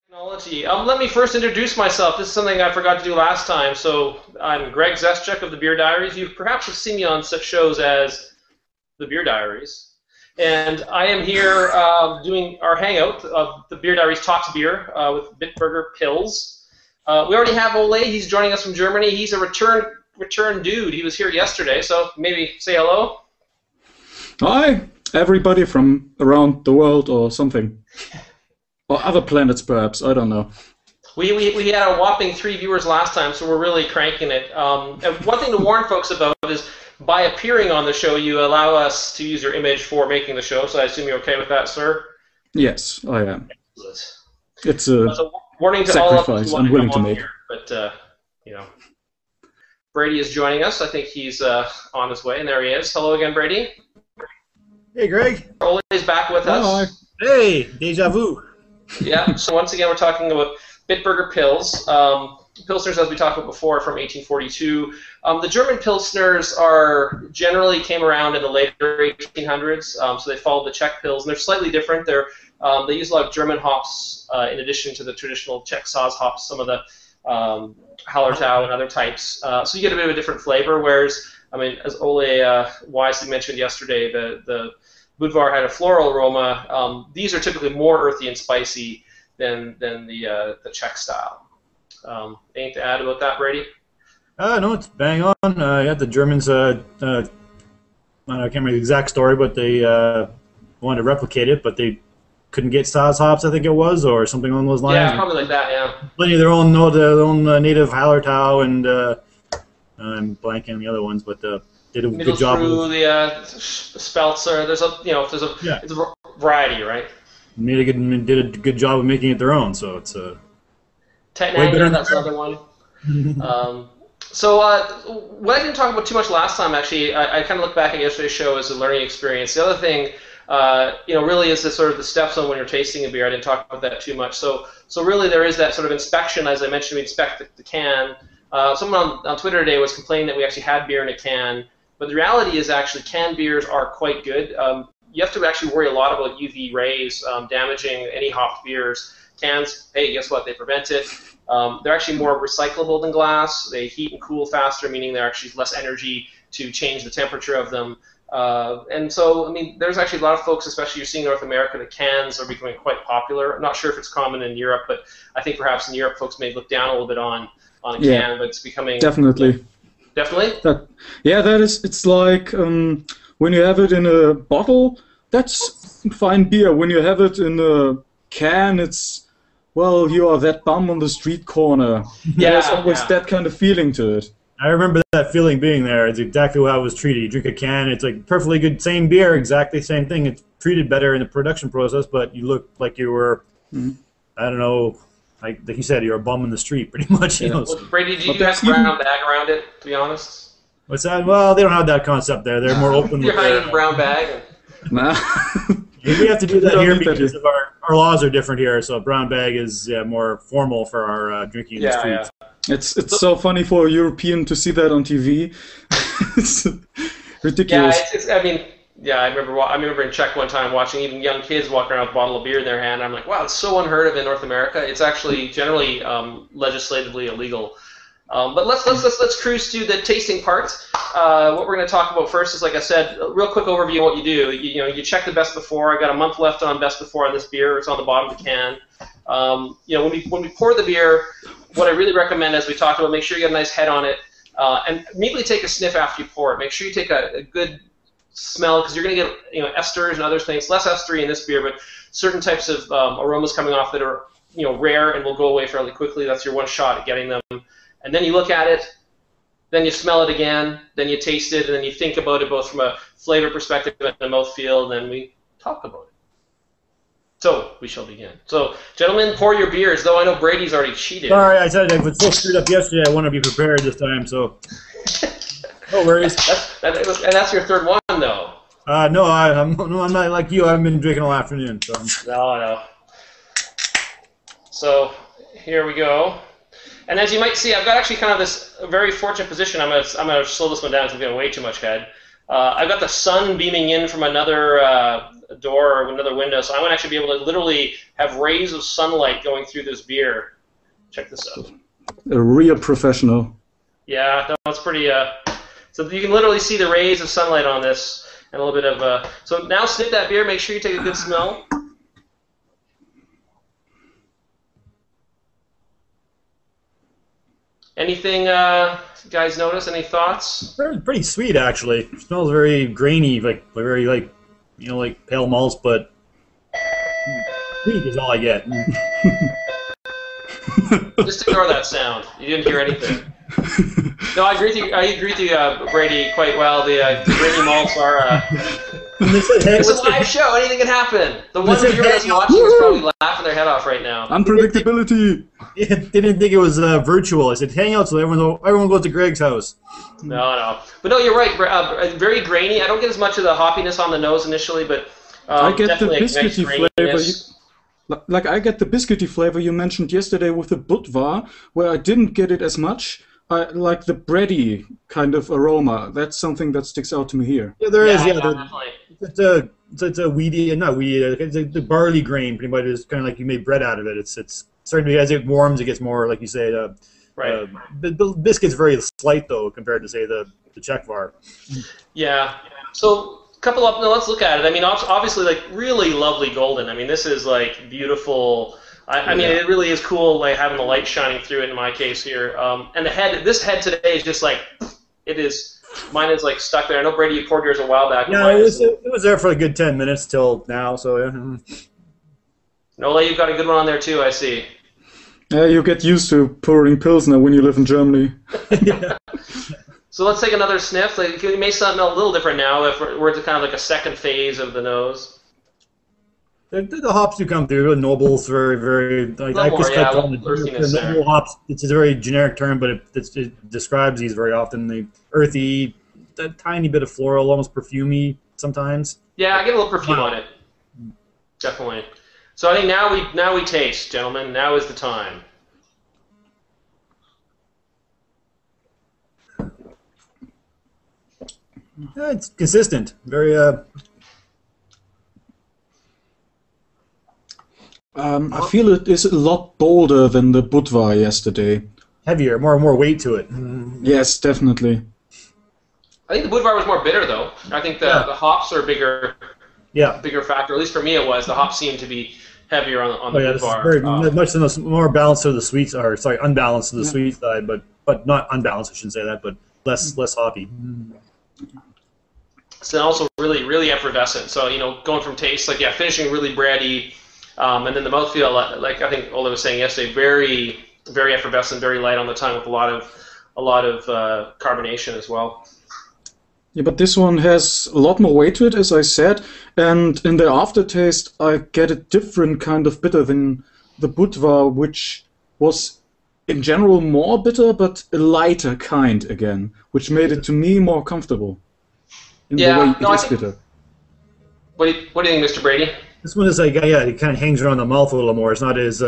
Technology. Let me first introduce myself. This is something I forgot to do last time. So I'm Greg Zeschuk of the Beer Diaries. You perhaps have seen me on such shows as the Beer Diaries. And I am here doing our hangout of the Beer Diaries Talks Beer with Bitburger Pils. We already have Ole. He's joining us from Germany. He's a return dude. He was here yesterday, so maybe say hello. Hi, everybody from around the world or something. Or other planets, perhaps. I don't know. We had a whopping 3 viewers last time, so we're really cranking it. And one thing to warn folks about is by appearing on the show, you allow us to use your image for making the show, so I assume you're okay with that, sir? Yes, I am. It's a warning to sacrifice all of us I'm willing to make. Here, but, you know. Brady is joining us. I think he's on his way, and there he is. Hello again, Brady. Hey, Greg. Ole is back with us. Hey, deja vu. Yeah, so once again, we're talking about Bitburger Pils. Pilsners, as we talked about before, from 1842. The German Pilsners generally came around in the later 1800s, so they followed the Czech Pils, and they're slightly different. They use a lot of German hops in addition to the traditional Czech Saaz hops, some of the Hallertau and other types. So you get a bit of a different flavor, whereas, I mean, as Ole wisely mentioned yesterday, the Budvar had a floral aroma. These are typically more earthy and spicy than the Czech style. Anything to add about that, Brady? No, it's bang on. Yeah, the Germans, I can't remember the exact story, but they wanted to replicate it, but they couldn't get Saaz hops, I think it was, or something along those lines. Yeah, probably like that, yeah. Plenty of their own native Hallertau, and I'm blanking on the other ones, but did a good job. The Speltzer, there's a variety, right? Did a good job of making it their own, so it's Technanger, that's another one. So what I didn't talk about too much last time, actually, I kind of look back at yesterday's show as a learning experience. The other thing, really is the sort of the steps on when you're tasting a beer. I didn't talk about that too much. So really there is that sort of inspection. As I mentioned, we inspect the can. Someone on Twitter today was complaining that we actually had beer in a can, but the reality is actually canned beers are quite good. You have to actually worry a lot about UV rays damaging any hopped beers. Cans, hey, guess what? They prevent it. They're actually more recyclable than glass. They heat and cool faster, meaning they're actually less energy to change the temperature of them. And so, I mean, there's actually a lot of folks, especially you're seeing in North America, that cans are becoming quite popular. I'm not sure if it's common in Europe, but I think perhaps in Europe folks may look down a little bit on a can, but it's becoming... Definitely. Definitely? It's like when you have it in a bottle, that's fine beer. When you have it in a can, it's, well, you are that bum on the street corner. Yeah, there's always that kind of feeling to it. I remember that feeling being there. It's exactly how I was treated. You drink a can, it's like perfectly good, same beer, exactly same thing. It's treated better in the production process, but you look like you were, I don't know, like you said, you're a bum in the street, pretty much. You know. Well, Brady, did you have a brown bag around it, to be honest? What's that? Well, they don't have that concept there. They're more open. You're hiding a brown bag. Nah. We have to do that here because of our laws are different here. So a brown bag is more formal for our drinking in the streets. Yeah. It's so funny for a European to see that on TV. It's ridiculous. I remember in Czech one time watching even young kids walking around with a bottle of beer in their hand. I'm like, wow, it's so unheard of in North America. It's actually generally legislatively illegal. But let's cruise to the tasting part. What we're going to talk about first is, like I said, a real quick overview of what you do. You check the best before. I got a month left on best before on this beer. It's on the bottom of the can. When we pour the beer, what I really recommend, as we talked about, make sure you get a nice head on it, and immediately take a sniff after you pour it. Make sure you take a good smell, because you're going to get esters and other things. Less estery in this beer, but certain types of aromas coming off that are rare and will go away fairly quickly. That's your one shot at getting them. And then you look at it, then you smell it again, then you taste it, and then you think about it both from a flavor perspective and a mouthfeel, and then we talk about it. So, we shall begin. So, gentlemen, pour your beers, though I know Brady's already cheated. Sorry, I said I was so screwed up yesterday, I want to be prepared this time, so no worries. And that's your third one, though. No, I'm not like you. I haven't been drinking all afternoon. So. No. So, here we go. And as you might see, I've got actually kind of this very fortunate position. I'm gonna slow this one down because I'm getting way too much head. I've got the sun beaming in from another door or another window, so I'm going to actually be able to literally have rays of sunlight going through this beer. Check this out. A real professional. Yeah, no, it's pretty. So you can literally see the rays of sunlight on this, and a little bit of. So now sniff that beer. Make sure you take a good smell. Anything, guys, notice? Any thoughts? Pretty sweet, actually. It smells very grainy, very like pale malts, but sweet is all I get. Just ignore that sound. You didn't hear anything. No, I agree with you, Brady, quite well. The grainy malts are. It's a live show. Anything can happen. The one viewer that's watching is probably laughing their head off right now. Unpredictability. Yeah, they didn't think it was virtual. I said, hang out so everyone goes to Greg's house. No. But no, you're right. Very grainy. I don't get as much of the hoppiness on the nose initially, but I get the definitely biscuity flavor. Like I get the biscuity flavor you mentioned yesterday with the Budvar, where I didn't get it as much. I like the Brady kind of aroma. That's something that sticks out to me here. Yeah, there is. Definitely. It's a weedy, not weedy. It's the barley grain pretty much is kind of like you made bread out of it. It's starting to, as it warms, it gets more like you say. Right. The biscuit's very slight though compared to say the Czechvar. Yeah. So let's look at it. I mean, obviously, like really lovely golden. I mean, this is like beautiful. I mean, it really is cool, like having the light shining through it in my case here. And this head today is just like, it is. Mine is like stuck there. I know Brady, you poured yours a while back. Yeah, it was there for a good 10 minutes till now. So yeah. Nola, you've got a good one on there too. I see. Yeah, you get used to pouring pilsner when you live in Germany. Yeah. So let's take another sniff. Like, it may smell a little different now if we're at kind of like a second phase of the nose. The hops do come through. Nobles, very. Like, I just kept on the noble hops. It's a very generic term, but it describes these very often. The earthy, a tiny bit of floral, almost perfumey sometimes. Yeah, I get a little perfume on it. Definitely. So I think now we taste, gentlemen. Now is the time. Yeah, it's consistent. Very. I feel it is a lot bolder than the Budvar yesterday. Heavier, more weight to it. Yes, definitely. I think the Budvar was more bitter, though. I think the hops are bigger factor. At least for me, it was. The hops seemed to be heavier on the Budvar. Much more balanced to the sweet, or sorry, unbalanced to the sweet side, but not unbalanced. I shouldn't say that, but less hoppy. So also really effervescent. So going from taste, finishing really bready. And then the mouthfeel, like I think Ola was saying yesterday, very, very effervescent, very light on the tongue with a lot of carbonation as well. Yeah, but this one has a lot more weight to it, as I said, and in the aftertaste, I get a different kind of bitter than the Budvar, which was in general more bitter, but a lighter kind again, which made it to me more comfortable in the way it is bitter. What do you think, Mr. Brady? This one is like, it kind of hangs around the mouth a little more. It's not as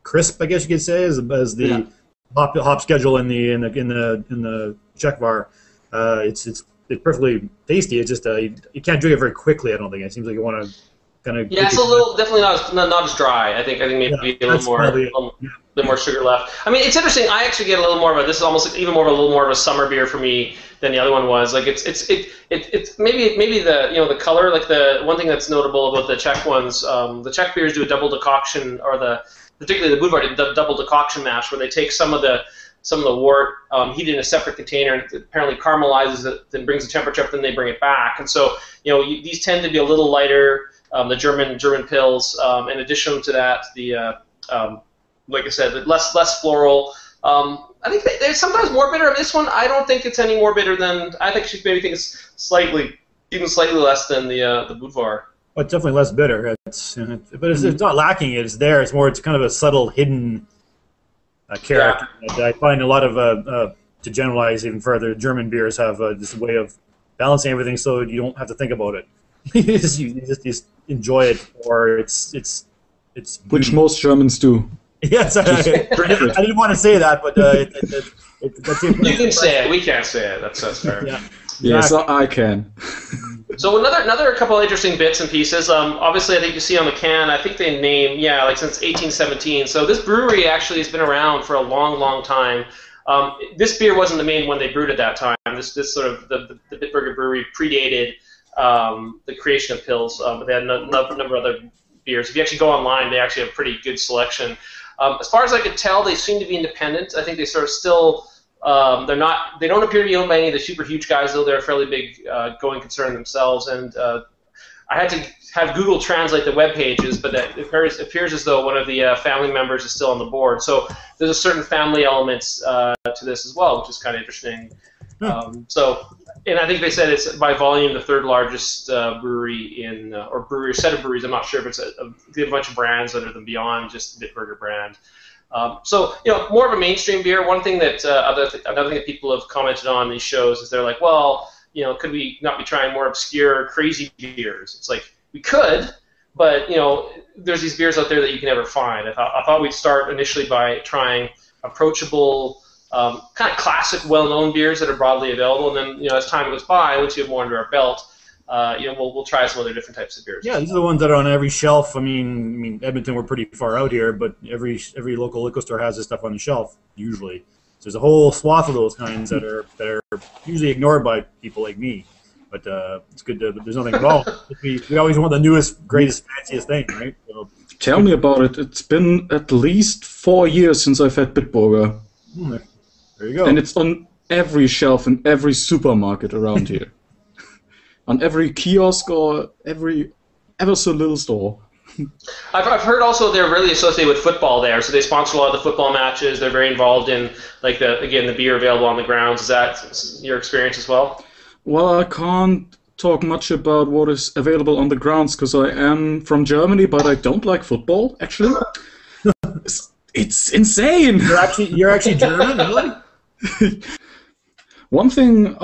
crisp, I guess you could say, as the hop schedule in the Czechvar. It's perfectly tasty. It's just you can't drink it very quickly. I don't think it seems like you want to kind of. Yeah, it's definitely not as dry. I think maybe a little more sugar left. I mean, it's interesting. I actually get a little more of this is almost even more of a summer beer for me than the other one was. Like it's maybe the color. Like the one thing that's notable about the Czech ones, the Czech beers do a double decoction, or particularly the Budvar did the double decoction mash, where they take some of the wort, heat it in a separate container, and it apparently caramelizes it, then brings the temperature up, then they bring it back. And so these tend to be a little lighter. The German Pils. In addition to that, the like I said, less floral. I think they're sometimes more bitter. This one, I don't think it's any more bitter than. I think she maybe thinks slightly less than the Budvar. Well, it's definitely less bitter. It's not lacking. It's there. It's kind of a subtle, hidden character. Yeah. I find a lot of to generalize even further, German beers have this way of balancing everything so you don't have to think about it. you just enjoy it, or it's which most Germans do. Yes, I didn't want to say that, but that's it. You can say it. We can't say it. That's fair. Yeah. Yes, I can. So another couple of interesting bits and pieces. Obviously, I think you see on the can, I think they name, like since 1817. So this brewery actually has been around for a long, long time. This beer wasn't the main one they brewed at that time. This sort of the Bitburger brewery predated the creation of Pils, but they had a number of other beers. If you actually go online, they actually have a pretty good selection. As far as I could tell, they seem to be independent. I think they sort of still. They don't appear to be owned by any of the super huge guys, though they're a fairly big going concern themselves. And I had to have Google translate the web pages, but it appears as though one of the family members is still on the board. So there's a certain family elements to this as well, which is kind of interesting. And I think they said it's by volume the third largest brewery or brewery set of breweries. I'm not sure if it's they have a bunch of brands other than beyond just the Bitburger brand. So more of a mainstream beer. One thing that another thing that people have commented on these shows is they're like, well, could we not be trying more obscure, crazy beers? It's like we could, but there's these beers out there that you can never find. I thought we'd start initially by trying approachable, kind of classic, well-known beers that are broadly available, and then as time goes by, once you have more under our belt. We'll try some other different types of beers. Yeah, these are the ones that are on every shelf. I mean, Edmonton, we're pretty far out here, but every local liquor store has this stuff on the shelf usually. So there's a whole swath of those kinds that are usually ignored by people like me. But it's good. There's nothing wrong. We always want the newest, greatest, fanciest thing, right? So, tell me about it. It's been at least 4 years since I've had Bitburger. There you go. And it's on every shelf in every supermarket around here. On every kiosk or every ever so little store. I've heard also they're really associated with football there, so they sponsor a lot of the football matches. They're very involved in, like, the beer available on the grounds. Is that your experience as well? Well, I can't talk much about what is available on the grounds because I am from Germany, but I don't like football, actually. It's insane! You're actually German, really? One thing...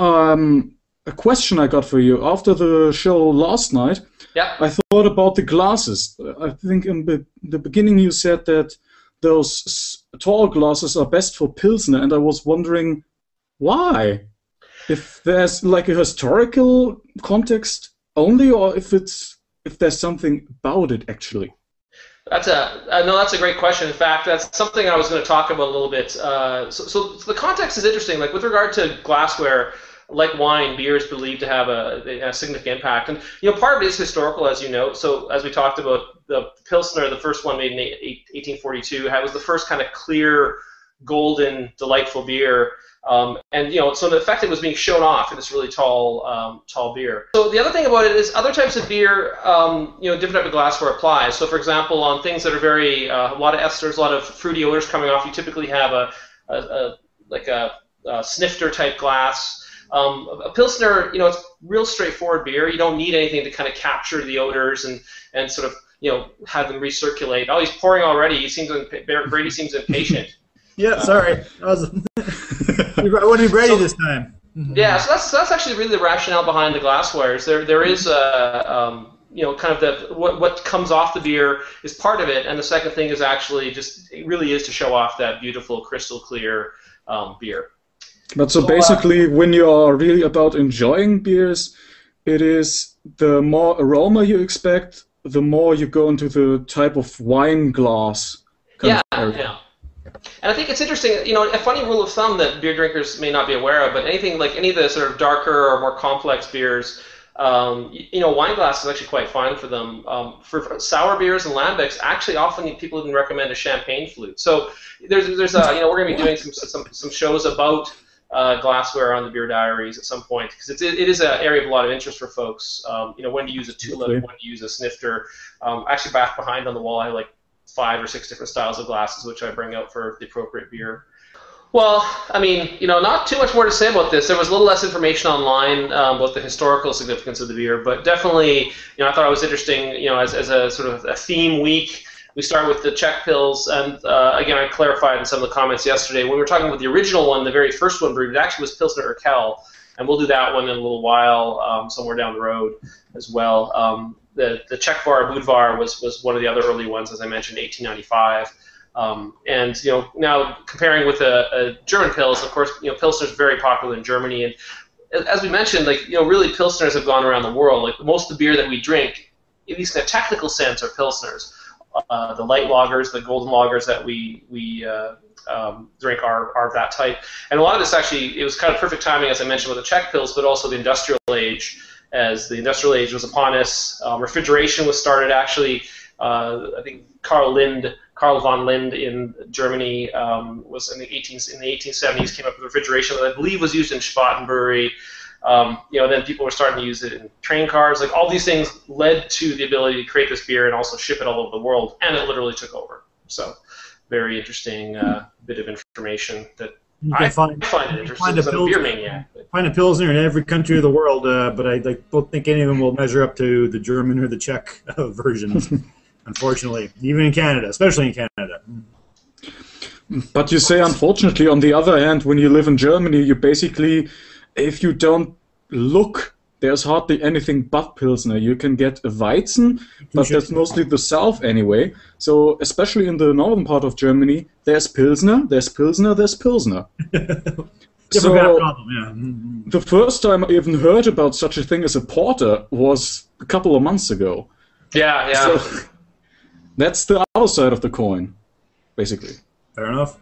a question I got for you. After the show last night, I thought about the glasses. I think in the beginning you said that those tall glasses are best for Pilsner, and I was wondering why? If there's like a historical context only, or if there's something about it actually. That's a great question. In fact, that's something I was going to talk about a little bit. So the context is interesting. Like with regard to glassware, like wine, beer is believed to have a significant impact. And part of it is historical, as you know. So as we talked about, the Pilsner, the first one made in 1842, was the first kind of clear, golden, delightful beer. So in effect, it was being shown off in this really tall beer. So the other thing about it is other types of beer, different type of glassware applies. So for example, on things that are very a lot of esters, a lot of fruity odors coming off, you typically have a snifter type glass. A Pilsner, it's real straightforward beer. You don't need anything to kind of capture the odors and sort of, have them recirculate. Oh, he's pouring already. Brady seems impatient. Yeah, sorry. I want to be Brady this time. Yeah, so that's actually really the rationale behind the glasswares. There is kind of what comes off the beer is part of it, and the second thing is actually it really is to show off that beautiful crystal clear beer. But so basically, when you are really about enjoying beers, it is the more aroma you expect, the more you go into the type of wine glass. Yeah. And I think it's interesting, a funny rule of thumb that beer drinkers may not be aware of, but anything like any of the sort of darker or more complex beers, wine glass is actually quite fine for them. For sour beers and lambics, actually often people even recommend a champagne flute. So there's we're going to be doing some shows about glassware on the Beer Diaries at some point, because it is an area of a lot of interest for folks. When to use a tulip, when to use a snifter. Actually, back behind on the wall, I have like 5 or 6 different styles of glasses, which I bring out for the appropriate beer. Well, I mean, not too much more to say about this. There was a little less information online about the historical significance of the beer, but definitely, I thought it was interesting, as a sort of a theme week. We start with the Czech Pils, and again, I clarified in some of the comments yesterday, when we were talking about the original one, the very first one brewed, it actually was Pilsner Urquell, and we'll do that one in a little while, somewhere down the road as well. The Czech Var Budvar was one of the other early ones, as I mentioned, 1895. Now comparing with a German Pils, of course, Pilsner is very popular in Germany, and as we mentioned, like, really pilsners have gone around the world. Like most of the beer that we drink, at least in a technical sense, are pilsners. The light lagers, the golden lagers that we drink are that type. And a lot of this actually, it was kind of perfect timing, as I mentioned, with the Czech pils, but also the industrial age. As the industrial age was upon us, refrigeration was started. Actually, I think Carl von Lind in Germany was in the 1870s came up with refrigeration that I believe was used in Spaten Brewery. Then people were starting to use it in train cars. Like all these things led to the ability to create this beer and also ship it all over the world, and it literally took over. So, very interesting bit of information that I find it interesting as a beer maniac. Find a pilsner in every country of the world, but I don't think any of them will measure up to the German or the Czech versions. Unfortunately, even in Canada, especially in Canada. But you say, unfortunately, on the other hand, when you live in Germany, you basically, if you don't look, there's hardly anything but Pilsner. You can get a Weizen, but that's mostly the south anyway. So, especially in the northern part of Germany, there's Pilsner, there's Pilsner, there's Pilsner. Different kind of problem, the first time I even heard about such a thing as a porter was a couple of months ago. Yeah. So, that's the other side of the coin, basically. Fair enough.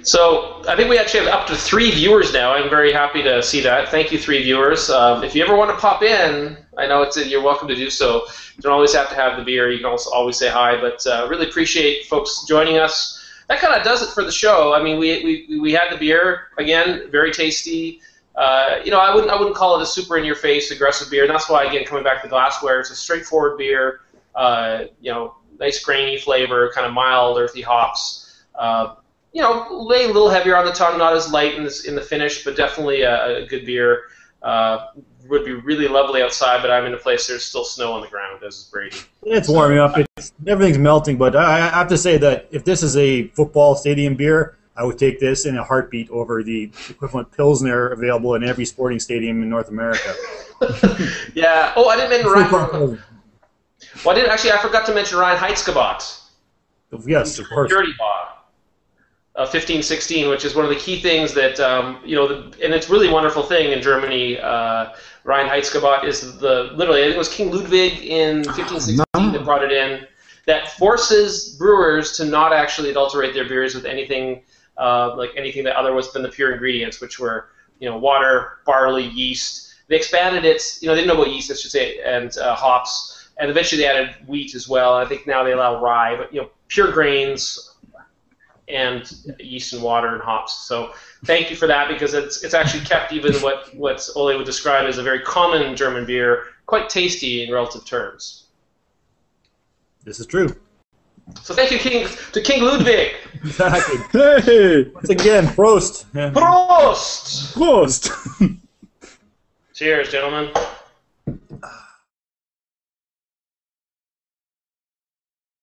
So I think we actually have up to 3 viewers now. I'm very happy to see that. Thank you, 3 viewers. If you ever want to pop in, I know you're welcome to do so. You don't always have to have the beer. You can also always say hi. But really appreciate folks joining us. That kind of does it for the show. I mean, we had the beer again, very tasty. I wouldn't call it a super in-your-face aggressive beer. And that's why, again, coming back to Glassware, it's a straightforward beer. Nice grainy flavor, kind of mild, earthy hops. Lay a little heavier on the tongue, not as light in the finish, but definitely a good beer. Would be really lovely outside, but I'm in a place there's still snow on the ground, as is Brady. It's warming up. Everything's melting, but I have to say that if this is a football stadium beer, I would take this in a heartbeat over the equivalent Pilsner available in every sporting stadium in North America. Yeah. Oh, I didn't mention Ryan. Well, I forgot to mention Ryan Heitzgebot. Yes, of course. Purity Bar. 1516, which is one of the key things that, and it's a really wonderful thing in Germany. Ryan Heitzgebot is literally, I think it was King Ludwig in 1516 that brought it in, that forces brewers to not actually adulterate their beers with anything anything that other was than the pure ingredients, which were, water, barley, yeast. They expanded it, they didn't know about yeast, I should say, and hops, and eventually they added wheat as well. I think now they allow rye, but, pure grains, and yeast and water and hops. So thank you for that, because it's actually kept even what Ole would describe as a very common German beer, quite tasty in relative terms. This is true. So thank you, King Ludwig. Exactly. Hey! Once again, Prost. Prost! Prost! Cheers, gentlemen.